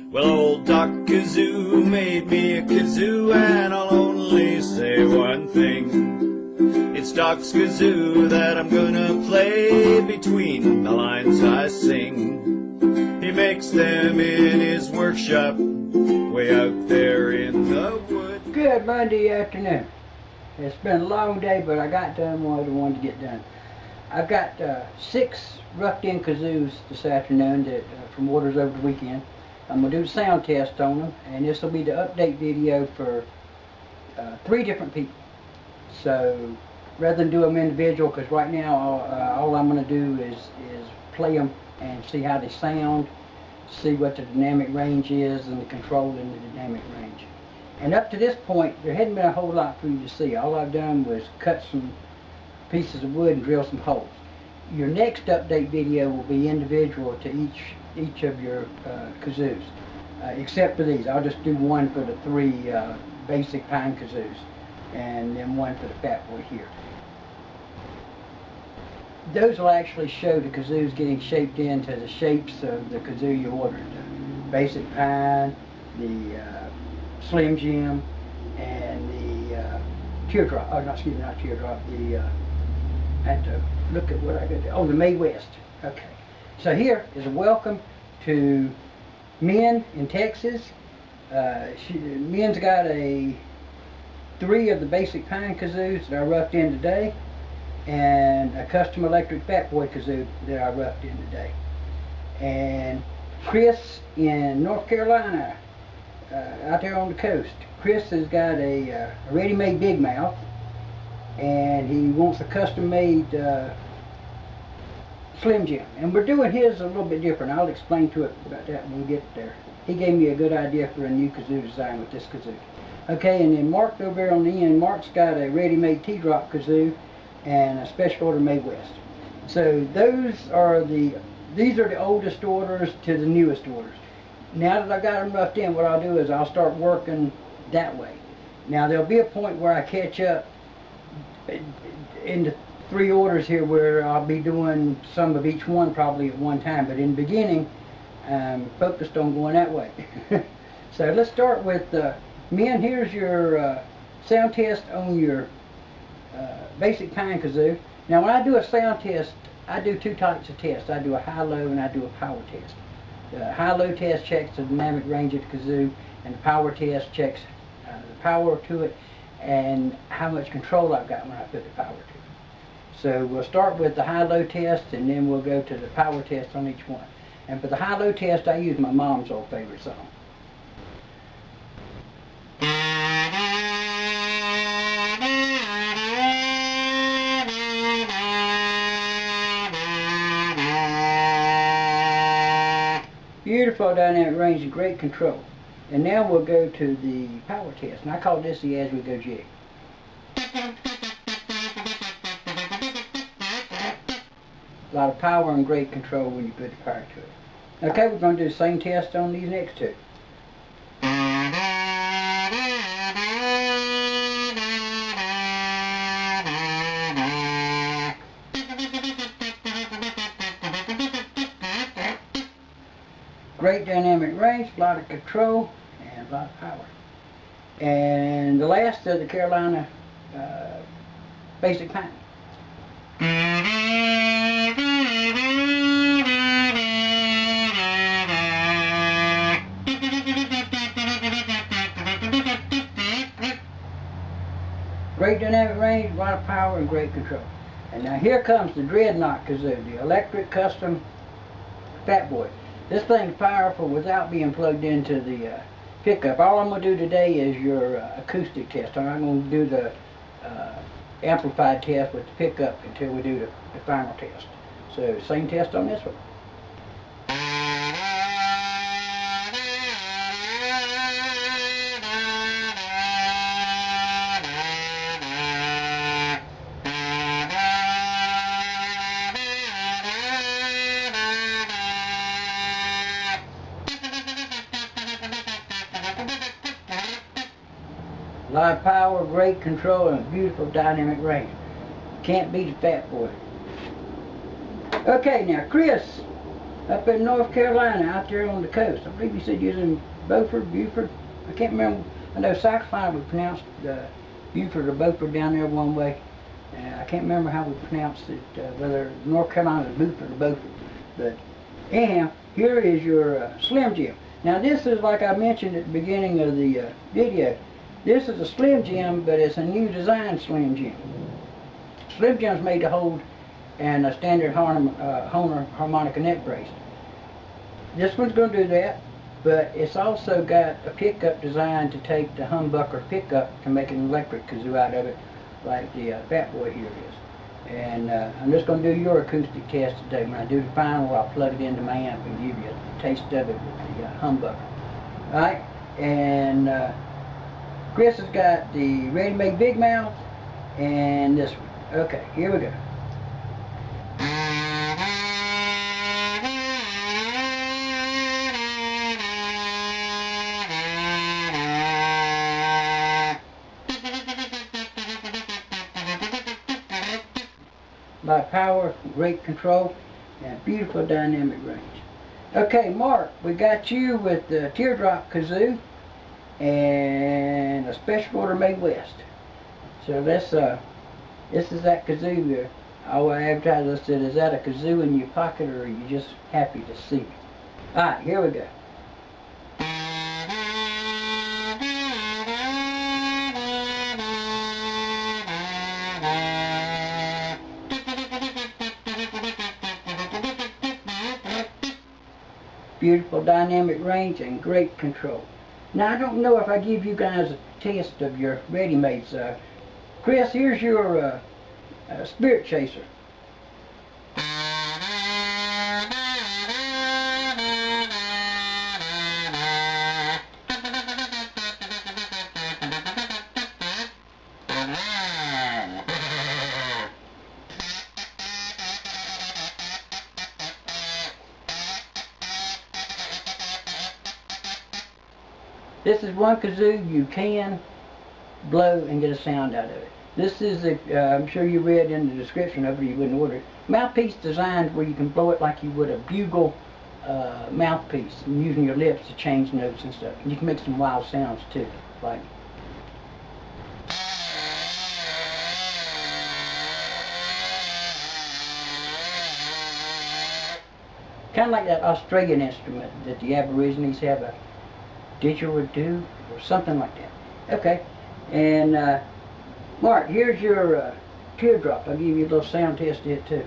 Well, old Doc Kazoo made me a kazoo, and I'll only say one thing. It's Doc's kazoo that I'm gonna play between the lines I sing. He makes them in his workshop way out there in the woods. Good Monday afternoon. It's been a long day, but I got done what I wanted to get done. I've got 6 roughed-in kazoos this afternoon that from orders over the weekend. I'm going to do the sound test on them, and this will be the update video for 3 different people. So rather than do them individual, because right now all I'm going to do is play them and see how they sound, see what the dynamic range is and the control in the dynamic range. And up to this point, there hadn't been a whole lot for you to see. All I've done was cut some pieces of wood and drill some holes. Your next update video will be individual to each of your kazoos, except for these. I'll just do one for the 3 basic pine kazoos, and then one for the fat boy here. Those will actually show the kazoos getting shaped into the shapes of the kazoo you ordered. The basic pine, the Slim Jim, and the teardrop. Oh, no, excuse me, not teardrop. I have to look at what I got there. Oh, the May West. Okay. So here is a welcome to Min in Texas. Min's got 3 of the basic pine kazoos that I roughed in today, and a custom electric fat boy kazoo that I roughed in today. And Chris in North Carolina, out there on the coast. Chris has got a ready-made big mouth, and he wants a custom-made Slim Jim. And we're doing his a little bit different. I'll explain to it about that when we get there. He gave me a good idea for a new kazoo design with this kazoo. Okay, and then Mark over there on the end, Mark's got a ready-made teardrop kazoo and a Special Order Made West. So these are the oldest orders to the newest orders. Now that I've got them roughed in, what I'll do is I'll start working that way. Now there'll be a point where I catch up in the 3 orders here where I'll be doing some of each one probably at one time, but in the beginning I'm focused on going that way. So let's start with Min. Here's your sound test on your basic pine kazoo. Now when I do a sound test, I do 2 types of tests. I do a high-low and I do a power test. The high-low test checks the dynamic range of the kazoo, and the power test checks the power to it and how much control I've got when I put the power to it. So we'll start with the high-low test, and then we'll go to the power test on each one. And for the high-low test, I use my mom's old favorite song. Beautiful dynamic range and great control. And now we'll go to the power test, and I call this the Aswego jig. A lot of power and great control when you put the power to it. Okay, we're going to do the same test on these next 2. Great dynamic range, a lot of control, and a lot of power. And the last of the Carolina basic pine. Great dynamic range, a lot of power, and great control. And now here comes the Dreadnought Kazoo, the electric custom fat boy. This thing's powerful without being plugged into the pickup. All I'm going to do today is your acoustic test. I'm not going to do the amplified test with the pickup until we do the final test. So same test on this one. A lot of power, great control, and a beautiful dynamic range. Can't beat a fat boy. Okay, now Chris up in North Carolina, out there on the coast. I believe he said you was in Beaufort, Buford. I can't remember. I know South Carolina we pronounced Buford or Beaufort down there one way. I can't remember how we pronounced it, whether North Carolina is Buford or Beaufort. But anyhow, here is your Slim Jim. Now this is, like I mentioned at the beginning of the video, this is a Slim Jim, but it's a new design Slim Jim. Slim Jim's made to hold and a standard Honer harmonica neck brace. This one's going to do that, but it's also got a pickup designed to take the humbucker pickup to make an electric kazoo out of it, like the Fat Boy here is. And I'm just going to do your acoustic test today. When I do the final, I'll plug it into my amp and give you a taste of it with the humbucker. Alright, and Chris has got the ready-made Big Mouth and this one. Okay, here we go. By power, great control, and beautiful dynamic range. Okay, Mark, we got you with the Teardrop Kazoo and a Special Order Made West. So this is that kazoo. Our advertiser said, "Is that a kazoo in your pocket, or are you just happy to see me?" All right, here we go. Beautiful dynamic range and great control. Now I don't know if I give you guys a test of your ready-mades. Chris, here's your Spirit Chaser. This is one kazoo you can blow and get a sound out of it. This is, I'm sure you read in the description of it, you wouldn't order it. Mouthpiece designed where you can blow it like you would a bugle mouthpiece, and using your lips to change notes and stuff. And you can make some wild sounds too, like. Kind of like that Australian instrument that the Aborigines have, a didgeridoo or something like that. Okay, and Mark, here's your Teardrop. I'll give you a little sound test of it too.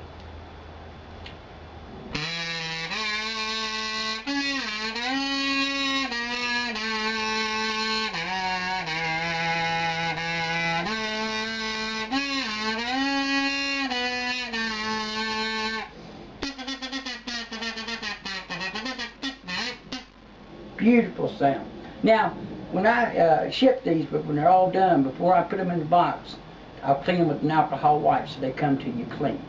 Beautiful sound. Now, when I ship these, but when they're all done, before I put them in the box, I'll clean them with an alcohol wipe so they come to you clean.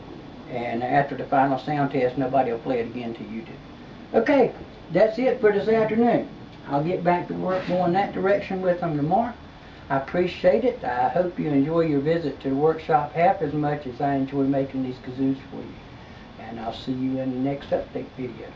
And after the final sound test, nobody will play it again till you do. Okay, that's it for this afternoon. I'll get back to work going that direction with them tomorrow. I appreciate it. I hope you enjoy your visit to the workshop half as much as I enjoy making these kazoos for you. And I'll see you in the next update video.